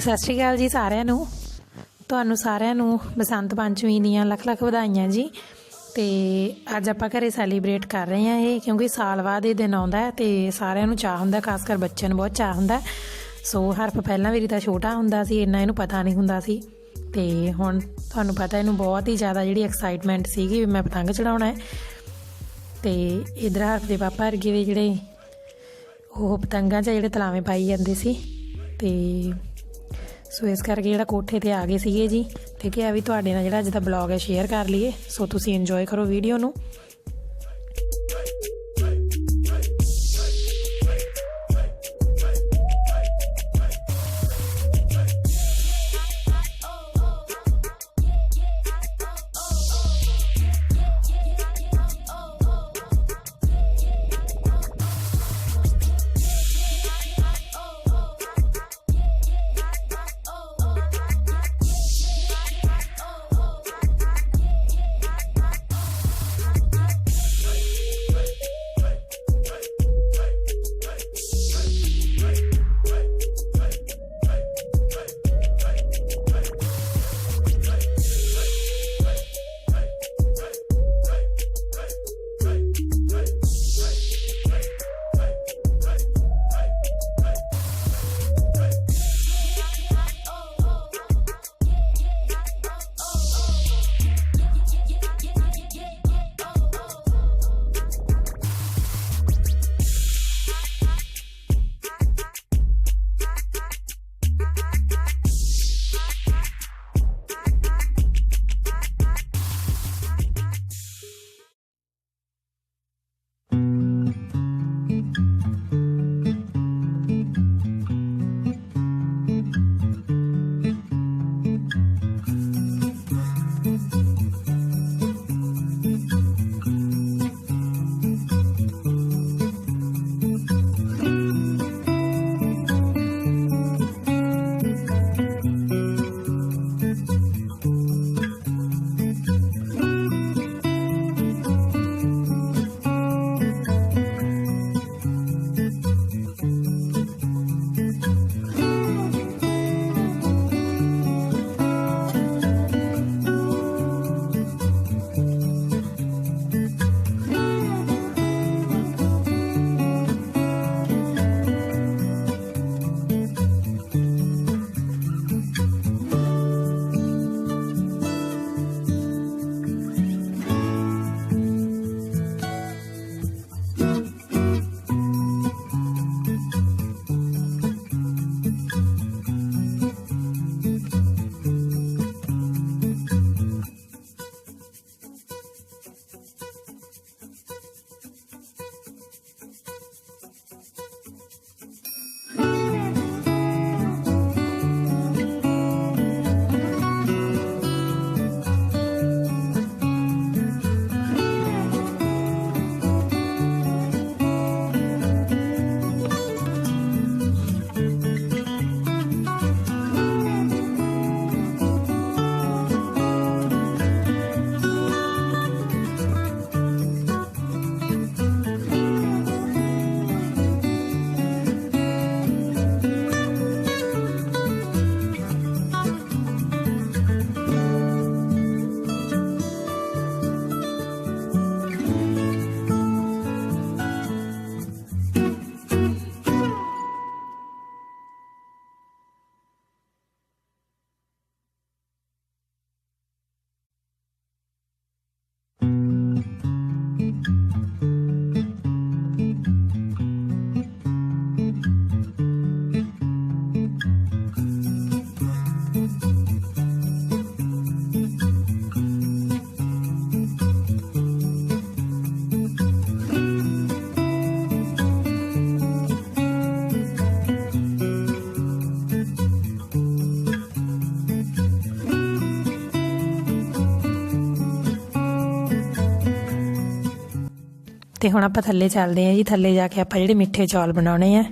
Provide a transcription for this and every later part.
ਸਤਿ ਸ਼੍ਰੀ ਅਕਾਲ ਜੀ ਸਾਰਿਆਂ ਨੂੰ। ਤੁਹਾਨੂੰ ਸਾਰਿਆਂ ਨੂੰ ਬਸੰਤ ਪੰਚਮੀ ਦੀਆਂ ਲੱਖ ਲੱਖ ਵਧਾਈਆਂ ਜੀ। ਤੇ ਅੱਜ ਆਪਾਂ ਘਰੇ ਸੈਲੀਬ੍ਰੇਟ ਕਰ ਰਹੇ ਹਾਂ ਇਹ, ਕਿਉਂਕਿ ਸਾਲ ਬਾਅਦ ਇਹ ਦਿਨ ਆਉਂਦਾ ਤੇ ਸਾਰਿਆਂ ਨੂੰ ਚਾਅ ਹੁੰਦਾ, ਖਾਸ ਕਰ ਬੱਚਿਆਂ ਨੂੰ ਬਹੁਤ ਚਾਅ ਹੁੰਦਾ। ਸੋ ਹਰਫ ਪਹਿਲਾਂ ਵੀ ਤਾਂ ਛੋਟਾ ਹੁੰਦਾ ਸੀ, ਇੰਨਾ ਇਹਨੂੰ ਪਤਾ ਨਹੀਂ ਹੁੰਦਾ ਸੀ। ਤੇ ਹੁਣ ਤੁਹਾਨੂੰ ਪਤਾ ਇਹਨੂੰ ਬਹੁਤ ਹੀ ਜ਼ਿਆਦਾ ਜਿਹੜੀ ਐਕਸਾਈਟਮੈਂਟ ਸੀਗੀ ਵੀ ਮੈਂ ਪਤੰਗ ਚੜਾਉਣਾ ਹੈ। ਤੇ ਇੱਧਰ ਹਰਫ ਦੇ ਪਾਪਾ ਵਰਗੇ ਵੀ ਜਿਹੜੇ ਉਹ ਪਤੰਗਾਂ 'ਚ ਜਿਹੜੇ ਤਲਾਵੇਂ ਪਾਈ ਜਾਂਦੇ ਸੀ। ਤੇ ਸੋ ਇਸ ਕਰਕੇ ਜਿਹੜਾ ਕੋਠੇ 'ਤੇ ਆ ਗਏ ਸੀਗੇ ਜੀ, ਤੇ ਕਿਹਾ ਵੀ ਤੁਹਾਡੇ ਨਾਲ ਜਿਹੜਾ ਅੱਜ ਦਾ ਬਲੌਗ ਹੈ ਸ਼ੇਅਰ ਕਰ ਲਈਏ। ਸੋ ਤੁਸੀਂ ਇੰਜੋਏ ਕਰੋ ਵੀਡੀਓ ਨੂੰ। ਤੇ ਹੁਣ ਆਪਾਂ ਥੱਲੇ ਚੱਲਦੇ ਹਾਂ ਜੀ। ਥੱਲੇ ਜਾ ਕੇ ਆਪਾਂ ਜਿਹੜੇ ਮਿੱਠੇ ਚੌਲ ਬਣਾਉਣੇ ਆ।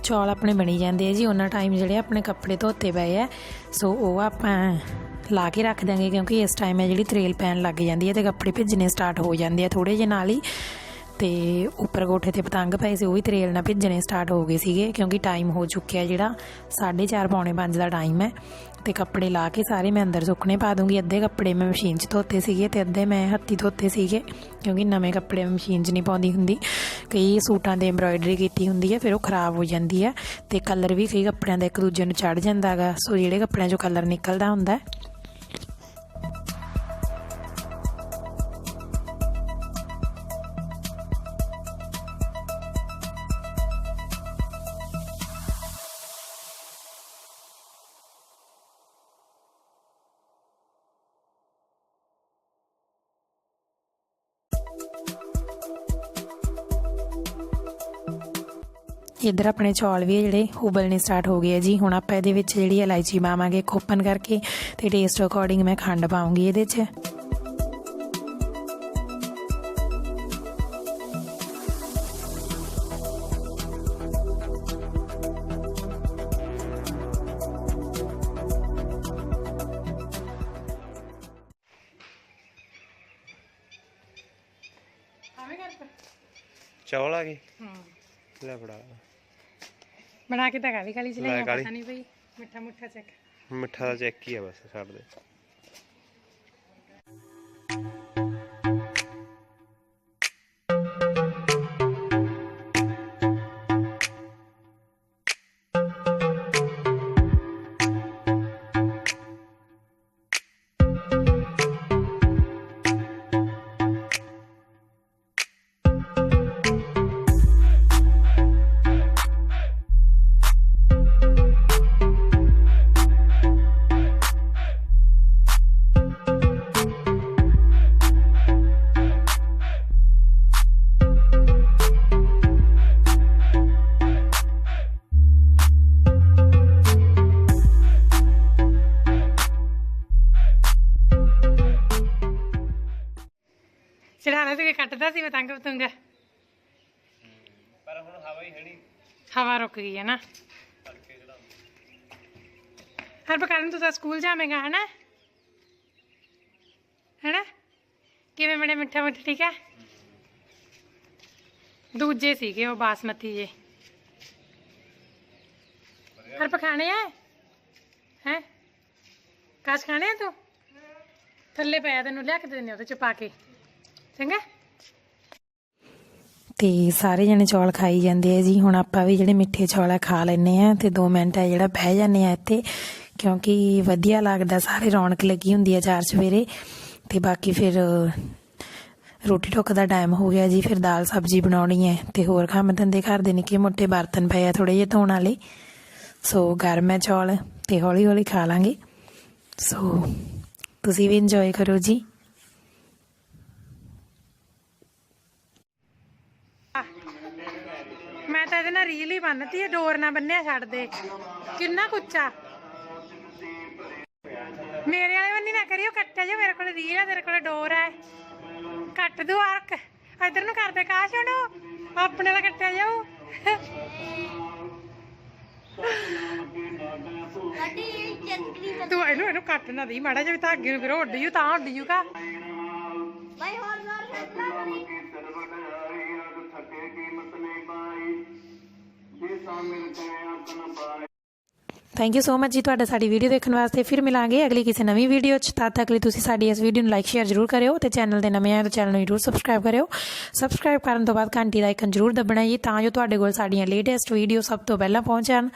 ਚੌਲ ਆਪਣੇ ਬਣੀ ਜਾਂਦੇ ਆ ਜੀ। ਉਹਨਾਂ ਟਾਈਮ ਜਿਹੜੇ ਆਪਣੇ ਕੱਪੜੇ ਧੋਤੇ ਪਏ ਆ, ਸੋ ਉਹ ਆਪਾਂ ਲਾ ਕੇ ਰੱਖ ਦਾਂਗੇ, ਕਿਉਂਕਿ ਇਸ ਟਾਈਮ ਹੈ ਜਿਹੜੀ ਤਰੇਲ ਪੈਣ ਲੱਗ ਜਾਂਦੀ ਹੈ ਅਤੇ ਕੱਪੜੇ ਭਿੱਜਣੇ ਸਟਾਰਟ ਹੋ ਜਾਂਦੇ ਆ ਥੋੜ੍ਹੇ ਜਿਹੇ ਨਾਲ ਹੀ। ਅਤੇ ਉੱਪਰ ਕੋਠੇ 'ਤੇ ਪਤੰਗ ਪਏ ਸੀ, ਉਹ ਵੀ ਤਰੇਲ ਨਾਲ ਭਿੱਜਣੇ ਸਟਾਰਟ ਹੋ ਗਏ ਸੀਗੇ, ਕਿਉਂਕਿ ਟਾਈਮ ਹੋ ਚੁੱਕਿਆ ਜਿਹੜਾ 4:30 ਪੌਣੇ 5 ਦਾ ਟਾਈਮ ਹੈ। ਅਤੇ ਕੱਪੜੇ ਲਾ ਕੇ ਸਾਰੇ ਮੈਂ ਅੰਦਰ ਸੁੱਕਣੇ ਪਾ ਦੂੰਗੀ। ਅੱਧੇ ਕੱਪੜੇ ਮੈਂ ਮਸ਼ੀਨ 'ਚ ਧੋਤੇ ਸੀਗੇ ਅਤੇ ਅੱਧੇ ਮੈਂ ਹੱਥੀਂ ਧੋਤੇ ਸੀਗੇ, ਕਿਉਂਕਿ ਨਵੇਂ ਕੱਪੜੇ ਮਸ਼ੀਨ 'ਚ ਨਹੀਂ ਪਾਉਂਦੀ ਹੁੰਦੀ। ਕਈ ਸੂਟਾਂ 'ਤੇ ਐਮਬਰਾਇਡਰੀ ਕੀਤੀ ਹੁੰਦੀ ਹੈ, ਫਿਰ ਉਹ ਖ਼ਰਾਬ ਹੋ ਜਾਂਦੀ ਹੈ ਅਤੇ ਕਲਰ ਵੀ ਕਈ ਕੱਪੜਿਆਂ ਦਾ ਇੱਕ ਦੂਜੇ ਨੂੰ ਚੜ੍ਹ ਜਾਂਦਾ ਗਾ। ਸੋ ਜਿਹੜੇ ਕੱਪੜਿਆਂ 'ਚੋਂ ਕਲਰ ਨਿਕਲਦਾ ਹੁੰਦਾ ਇੱਧਰ ਆਪਣੇ ਚੌਲ ਵੀ ਜਿਹੜੇ ਉਬਲਣੇ ਸਟਾਰਟ ਹੋ ਗਏ ਆ ਜੀ। ਹੁਣ ਆਪਾਂ ਇਹਦੇ ਵਿੱਚ ਜਿਹੜੀ ਇਲਾਇਚੀ ਪਾਵਾਂਗੇ ਓਪਨ ਕਰਕੇ, ਅਤੇ ਟੇਸਟ ਅਕੋਰਡਿੰਗ ਮੈਂ ਖੰਡ ਪਾਉਂਗੀ ਇਹਦੇ 'ਚ। ਚੌਲ ਆ ਗਏ ਲੈ ਫੜਾ ਬਣਾ ਕੇ ਤਾਂ ਕਾਲੀ ਕਾਲੀ ਚ ਲੈ ਪਤਾ ਨਹੀਂ ਬਈ ਮਿੱਠਾ ਮੁੱਠਾ ਚੈੱਕ ਮਿੱਠਾ ਦਾ ਚੈੱਕ ਹੀ ਆ ਬਸ ਛੱਡ ਦੇ। ਚੜਾਣਾ ਤੇ ਕੱਟਦਾ ਸੀ ਪਤੰਗ ਪਤੰਗ, ਪਰ ਹੁਣ ਹਵਾ ਹੀ ਹੈ ਨਹੀਂ, ਹਵਾ ਰੁਕ ਗਈ ਹੈ ਨਾ। ਹਰ ਬਕਾਰਨ ਤੂੰ ਤਾਂ ਸਕੂਲ ਜਾਵੇਂਗਾ ਹੈ ਨਾ, ਕਿਵੇਂ ਬੜੇ ਮਿੱਠਾ ਮਿੱਠਾ ਠੀਕ ਹੈ। ਦੂਜੇ ਸੀਗੇ ਉਹ ਬਾਸਮਤੀ ਜੇ। ਹਰ ਪਖਾਣੇ ਆ ਹੈ ਕਾਸ਼ ਖਾਣੇ ਆ, ਤੂੰ ਥੱਲੇ ਪਿਆ ਤੈਨੂੰ ਲਿਆ ਕੇ ਦਿੰਦੇ ਉਹਦੇ ਚ ਪਾ ਕੇ, ਚੰਗਾ। ਤੇ ਸਾਰੇ ਜਣੇ ਚੌਲ ਖਾਈ ਜਾਂਦੇ ਆ ਜੀ। ਹੁਣ ਆਪਾਂ ਵੀ ਜਿਹੜੇ ਮਿੱਠੇ ਚੌਲ ਆ ਖਾ ਲੈਂਦੇ ਆ ਤੇ 2 ਮਿੰਟ ਆ ਜਿਹੜਾ ਬਹਿ ਜਾਂਦੇ ਆ ਇੱਥੇ, ਕਿਉਂਕਿ ਵਧੀਆ ਲੱਗਦਾ, ਸਾਰੇ ਰੌਣਕ ਲੱਗੀ ਹੁੰਦੀ ਆ 4 ਸਵੇਰੇ। ਤੇ ਬਾਕੀ ਫਿਰ ਰੋਟੀ ਟੁੱਕ ਦਾ ਟਾਈਮ ਹੋ ਗਿਆ ਜੀ, ਫਿਰ ਦਾਲ ਸਬਜ਼ੀ ਬਣਾਉਣੀ ਹੈ ਤੇ ਹੋਰ ਕੰਮ ਧੰਦੇ ਘਰ ਦੇ ਨਿੱਕੇ ਮੋਟੇ ਬਰਤਨ ਪਏ ਆ ਥੋੜੇ ਜਿਹੇ ਧੋਣ ਵਾਲੇ। ਸੋ ਗਰਮ ਹੈ ਚੌਲ ਤੇ ਹੌਲੀ ਹੌਲੀ ਖਾ ਲਾਂਗੇ। ਸੋ ਤੁਸੀਂ ਵੀ ਇੰਜੋਏ ਕਰੋ ਜੀ। ਮੈਂ ਤਾਂ ਇਹਦੇ ਨਾਲ ਰੀਲ ਹੀ ਬੰਨਤੀ ਹੈ, ਡੋਰ ਨਾ ਬੰਨਿਆ ਛੱਡ ਦੇ, ਕਿੰਨਾ ਕੁੱਚਾ। ਮੇਰੇ ਵਾਲੇ ਬੰਨੀ ਨਾ ਕਰਿਓ, ਕੱਟਿਆ ਜੋ, ਮੇਰੇ ਕੋਲ ਰੀਲ ਹੈ, ਤੇਰੇ ਕੋਲ ਡੋਰ ਹੈ, ਕੱਟ ਦੂ ਆਰਕ। ਇਧਰ ਨੂੰ ਕਰਦੇ ਕਾਸ਼ ਉਹਨੂੰ, ਆਪਣੇ ਦਾ ਕੱਟਿਆ ਜਾਊ। ਤੂੰ ਇਹਨੂੰ ਕੱਟ ਨਾ ਦੀ ਮਾੜਾ ਜਿਹਾ, ਧਾਗੇ ਨੂੰ ਫਿਰ ਉੱਡ ਜੂ, ਤਾਂ ਉੱਡ ਜੂਗਾ। ਥੈਂਕ ਯੂ ਸੋ ਮਚ ਜੀ ਤੁਹਾਡਾ ਸਾਡੀ ਵੀਡੀਓ ਦੇਖਣ ਵਾਸਤੇ। ਫਿਰ ਮਿਲਾਂਗੇ ਅਗਲੀ ਕਿਸੇ ਨਵੀਂ ਵੀਡੀਓ 'ਚ। ਤਦ ਤੱਕ ਲਈ ਤੁਸੀਂ ਸਾਡੀ ਇਸ ਵੀਡੀਓ ਨੂੰ ਲਾਈਕ ਸ਼ੇਅਰ ਜ਼ਰੂਰ ਕਰਿਓ, ਅਤੇ ਚੈਨਲ ਦੇ ਨਵੇਂ ਆਏ ਤਾਂ ਚੈਨਲ ਨੂੰ ਜ਼ਰੂਰ ਸਬਸਕ੍ਰਾਈਬ ਕਰਿਓ। ਸਬਸਕ੍ਰਾਈਬ ਕਰਨ ਤੋਂ ਬਾਅਦ ਘੰਟੀ ਦਾ ਆਈਕਨ ਜ਼ਰੂਰ ਦੱਬਣਾ ਜੀ, ਤਾਂ ਜੋ ਤੁਹਾਡੇ ਕੋਲ ਸਾਡੀਆਂ ਲੇਟੈਸਟ ਵੀਡੀਓ ਸਭ ਤੋਂ ਪਹਿਲਾਂ ਪਹੁੰਚ ਜਾਣ।